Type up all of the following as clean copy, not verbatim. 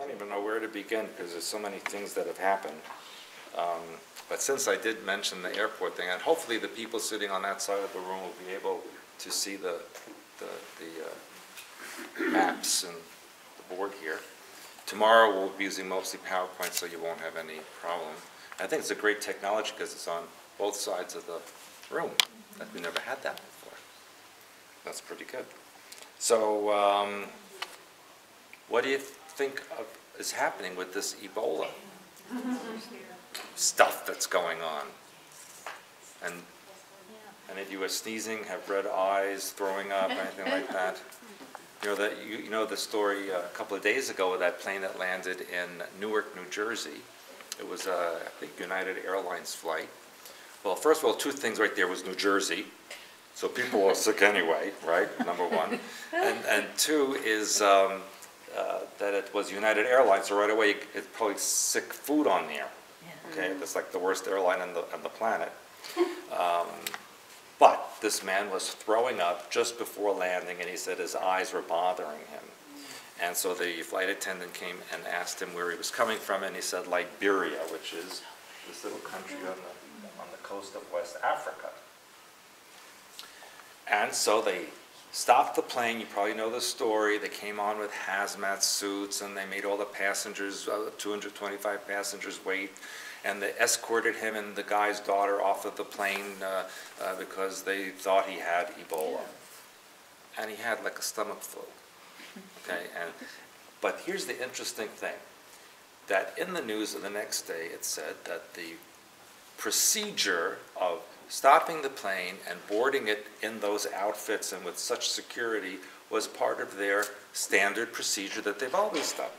don't even know where to begin because there's so many things that have happened. But since I did mention the airport thing, and hopefully the people sitting on that side of the room will be able to see the maps and the board here. Tomorrow we'll be using mostly PowerPoint, so you won't have any problem. I think it's a great technology because it's on both sides of the room. We never had that before. That's pretty good. So what do you think is happening with this Ebola stuff that's going on? And any of you are sneezing, have red eyes, throwing up, anything like that? You know the story a couple of days ago with that plane that landed in Newark, New Jersey. It was a, I think, United Airlines flight. Well, first of all, two things right there was New Jersey. So people were sick anyway, right? Number one. And two is that it was United Airlines, so right away it's probably sick food on there. Okay, that's like the worst airline on the planet. But this man was throwing up just before landing, and he said his eyes were bothering him. And so the flight attendant came and asked him where he was coming from, and he said Liberia, which is this little country on the coast of West Africa. And so they stopped the plane. You probably know the story. They came on with hazmat suits, and they made all the passengers, 225 passengers, wait. And they escorted him and the guy's daughter off of the plane because they thought he had Ebola. And he had like a stomach flu. Okay, but here's the interesting thing, that in the news the next day it said that the procedure of stopping the plane and boarding it in those outfits and with such security was part of their standard procedure that they've always done.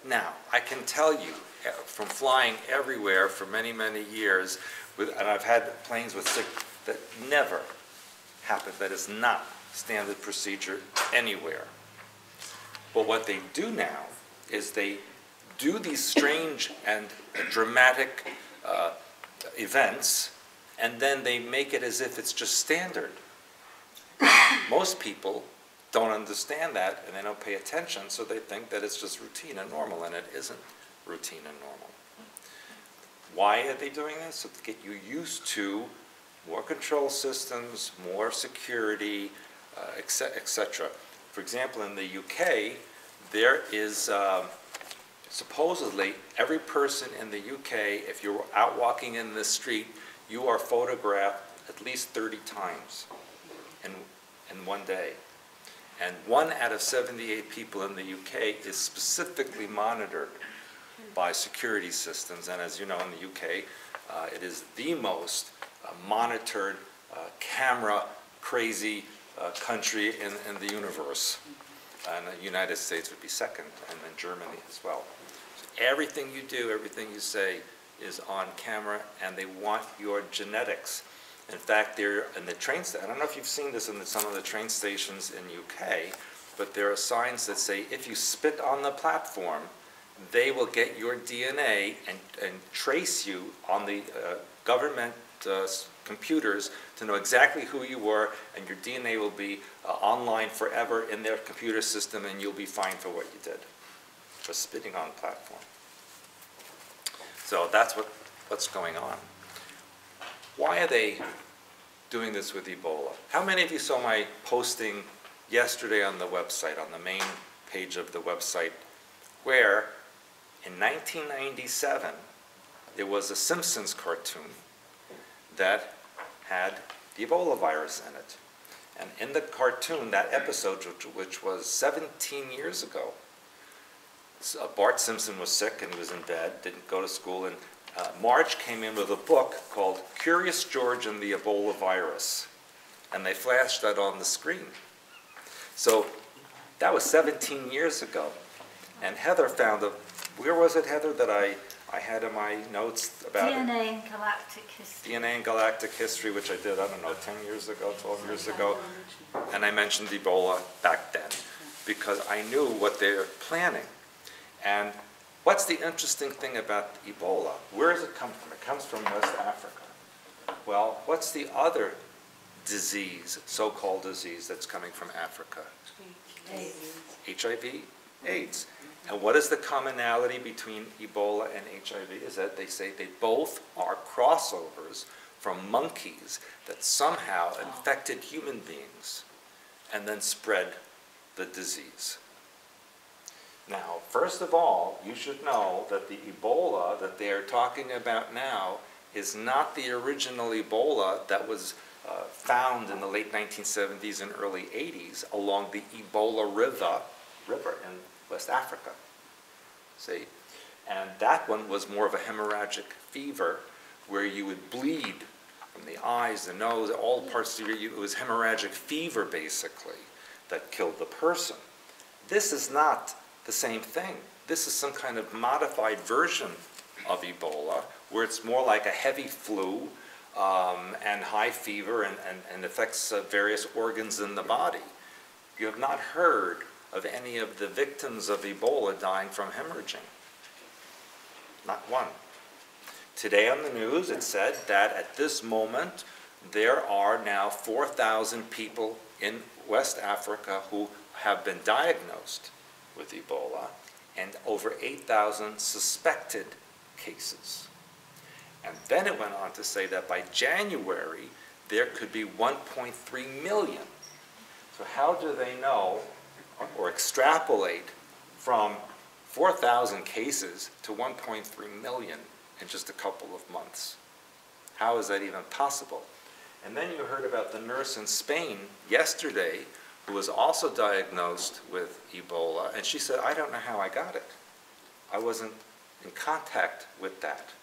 Now, I can tell you from flying everywhere for many, many years, and I've had planes with sick, that never happened. That is not standard procedure anywhere. But what they do now is they do these strange and dramatic events, and then they make it as if it's just standard. Most people don't understand that, and they don't pay attention, so they think that it's just routine and normal, and it isn't routine and normal. Why are they doing this? So to get you used to more control systems, more security, etc. For example, in the UK, there is supposedly every person in the UK, if you're out walking in the street, you are photographed at least 30 times in one day. And 1 out of 78 people in the UK is specifically monitored by security systems. And as you know, in the UK, it is the most monitored, camera-crazy country in the universe. And the United States would be second, and then Germany as well. So everything you do, everything you say is on camera, and they want your genetics. In fact, they're in the train station. I don't know if you've seen this in some of the train stations in UK, but there are signs that say if you spit on the platform, they will get your DNA and trace you on the government computers to know exactly who you were, and your DNA will be online forever in their computer system, and you'll be fined for what you did, just spitting on the platform. So that's what's going on. Why are they doing this with Ebola? How many of you saw my posting yesterday on the website, on the main page of the website, where in 1997 there was a Simpsons cartoon that had the Ebola virus in it. And in the cartoon, that episode, which was 17 years ago, Bart Simpson was sick and he was in bed, didn't go to school, and Marge came in with a book called Curious George and the Ebola Virus, and they flashed that on the screen. So that was 17 years ago, and Heather found where was it, Heather, that I had in my notes about DNA and Galactic History. DNA and Galactic History, which I did, I don't know, 10 years ago, 12 years ago, and I mentioned Ebola back then, because I knew what they're planning. And what's the interesting thing about Ebola? Where does it come from? It comes from West Africa. Well, what's the other disease, so-called disease, that's coming from Africa? AIDS. HIV, AIDS. And what is the commonality between Ebola and HIV? Is that they say they both are crossovers from monkeys that somehow infected human beings and then spread the disease. Now, first of all, you should know that the Ebola that they are talking about now is not the original Ebola that was found in the late 1970s and early 80s along the Ebola River in West Africa. See? And that one was more of a hemorrhagic fever where you would bleed from the eyes, the nose, all parts of it was hemorrhagic fever, basically, that killed the person. This is not the same thing. This is some kind of modified version of Ebola, where it's more like a heavy flu and high fever and affects various organs in the body. You have not heard of any of the victims of Ebola dying from hemorrhaging. Not one. Today on the news it said that at this moment there are now 4,000 people in West Africa who have been diagnosed with Ebola and over 8,000 suspected cases. And then it went on to say that by January there could be 1.3 million. So how do they know or extrapolate from 4,000 cases to 1.3 million in just a couple of months? How is that even possible? And then you heard about the nurse in Spain yesterday who was also diagnosed with Ebola, and she said, I don't know how I got it. I wasn't in contact with that.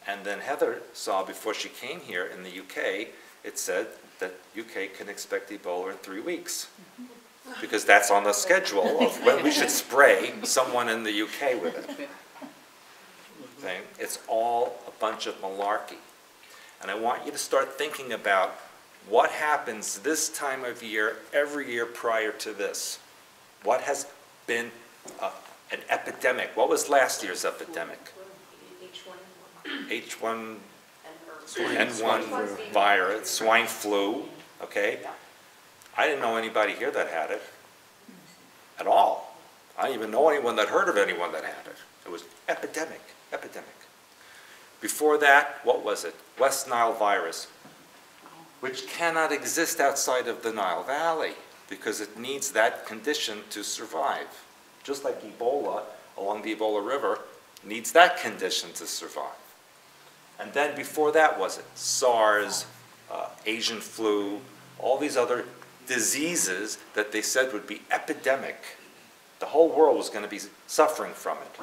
And then Heather saw before she came here in the UK, it said that UK can expect Ebola in 3 weeks. Because that's on the schedule of when we should spray someone in the UK with it. Okay? It's all a bunch of malarkey. And I want you to start thinking about what happens this time of year, every year prior to this. What has been an epidemic? What was last year's epidemic? H1N1 virus, swine flu, okay? I didn't know anybody here that had it at all. I didn't even know anyone that heard of anyone that had it. It was epidemic. Before that, what was it? West Nile virus, which cannot exist outside of the Nile Valley because it needs that condition to survive. Just like Ebola along the Ebola River needs that condition to survive. And then before that was it? SARS, Asian flu, all these other diseases that they said would be epidemic. The whole world was going to be suffering from it.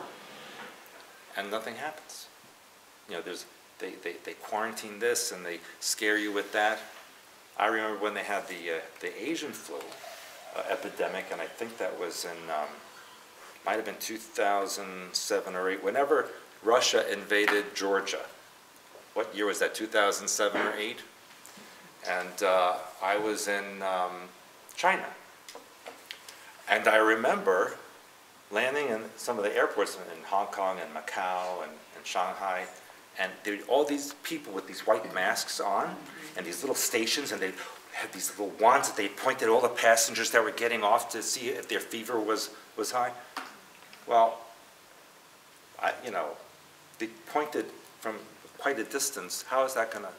And nothing happens. You know, they quarantine this and they scare you with that. I remember when they had the Asian flu epidemic, and I think that was in, might have been 2007 or 8, whenever Russia invaded Georgia. What year was that, 2007 or 8? And I was in China. And I remember landing in some of the airports in Hong Kong and Macau and Shanghai, and there were all these people with these white masks on, and these little stations, and they had these little wands that they pointed at all the passengers that were getting off to see if their fever was high. Well, they pointed from quite a distance. How is that going to...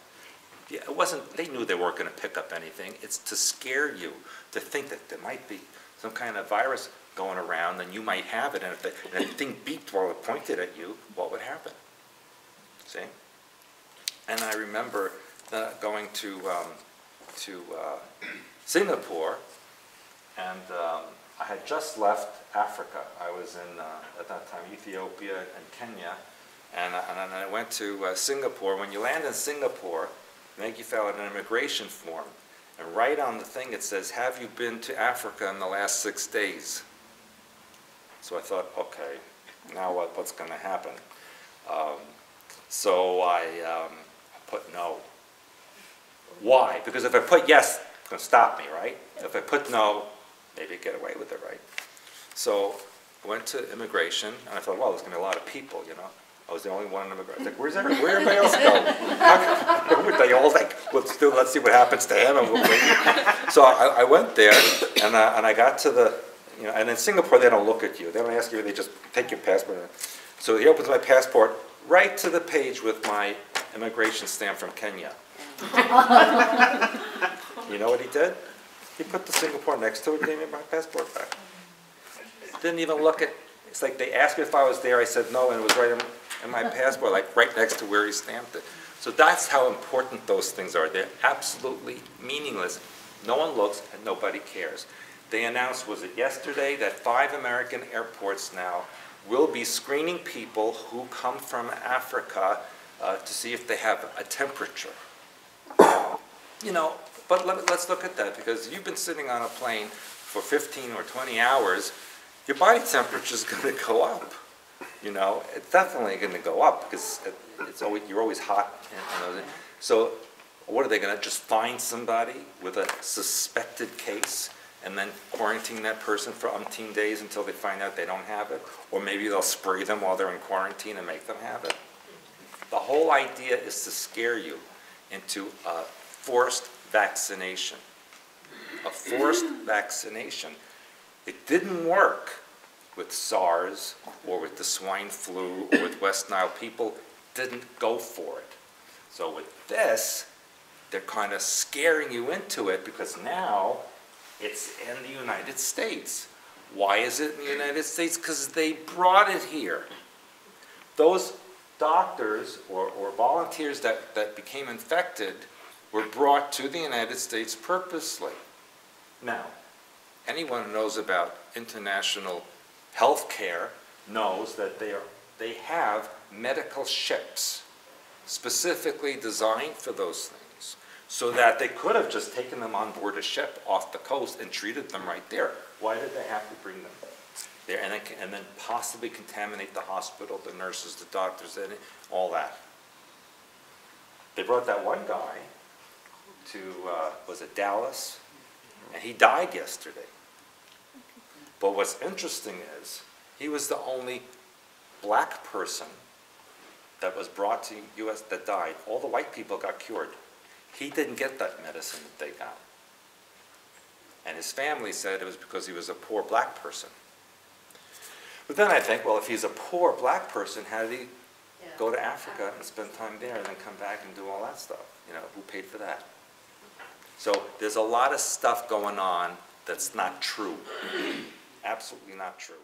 Yeah, it wasn't, they knew they weren't going to pick up anything. It's to scare you, to think that there might be some kind of virus going around and you might have it, and if the thing beeped while it pointed at you, what would happen? See? And I remember going to Singapore, and I had just left Africa. I was in, at that time, Ethiopia and Kenya, and I went to Singapore. When you land in Singapore, they make you fill out an immigration form, and right on the thing it says, have you been to Africa in the last 6 days? So I thought, okay, now what's going to happen? So I put no. Why? Because if I put yes, it's going to stop me, right? If I put no, maybe I'd get away with it, right? So I went to immigration, and I thought, well, there's going to be a lot of people, you know. I was the only one in immigration. I was like, where'd everybody else go? They all like, let's see what happens to him, and we'll wait. So I went there, and I got to the you know, and in Singapore, they don't look at you. They don't ask you, they just take your passport. So he opens my passport right to the page with my immigration stamp from Kenya. You know what he did? He put the Singapore next to it and gave me my passport back. Didn't even look at, it's like they asked me if I was there, I said no, and it was right in my passport, like right next to where he stamped it. So that's how important those things are. They're absolutely meaningless. No one looks and nobody cares. They announced, was it yesterday, that 5 American airports now will be screening people who come from Africa to see if they have a temperature. You know, but let's look at that, because you've been sitting on a plane for 15 or 20 hours, your body temperature is going to go up. You know, it's definitely going to go up because you're always hot. So what are they going to just find somebody with a suspected case and then quarantine that person for umpteen days until they find out they don't have it? Or maybe they'll spray them while they're in quarantine and make them have it. The whole idea is to scare you into a forced vaccination. A forced vaccination. It didn't work with SARS or with the swine flu or with West Nile. People didn't go for it. So with this, they're kind of scaring you into it because now it's in the United States. Why is it in the United States? Because they brought it here. Those doctors or volunteers that became infected were brought to the United States purposely. Now, anyone who knows about international health care knows that they have medical ships specifically designed for those things, so that they could have just taken them on board a ship off the coast and treated them right there. Why did they have to bring them there and then possibly contaminate the hospital, the nurses, the doctors, and all that? They brought that one guy to, was it Dallas? And he died yesterday. But what's interesting is, he was the only black person that was brought to U.S. that died. All the white people got cured. He didn't get that medicine that they got. And his family said it was because he was a poor black person. But then I think, well, if he's a poor black person, how did he go to Africa and spend time there and then come back and do all that stuff? You know, who paid for that? So there's a lot of stuff going on that's not true. Absolutely not true.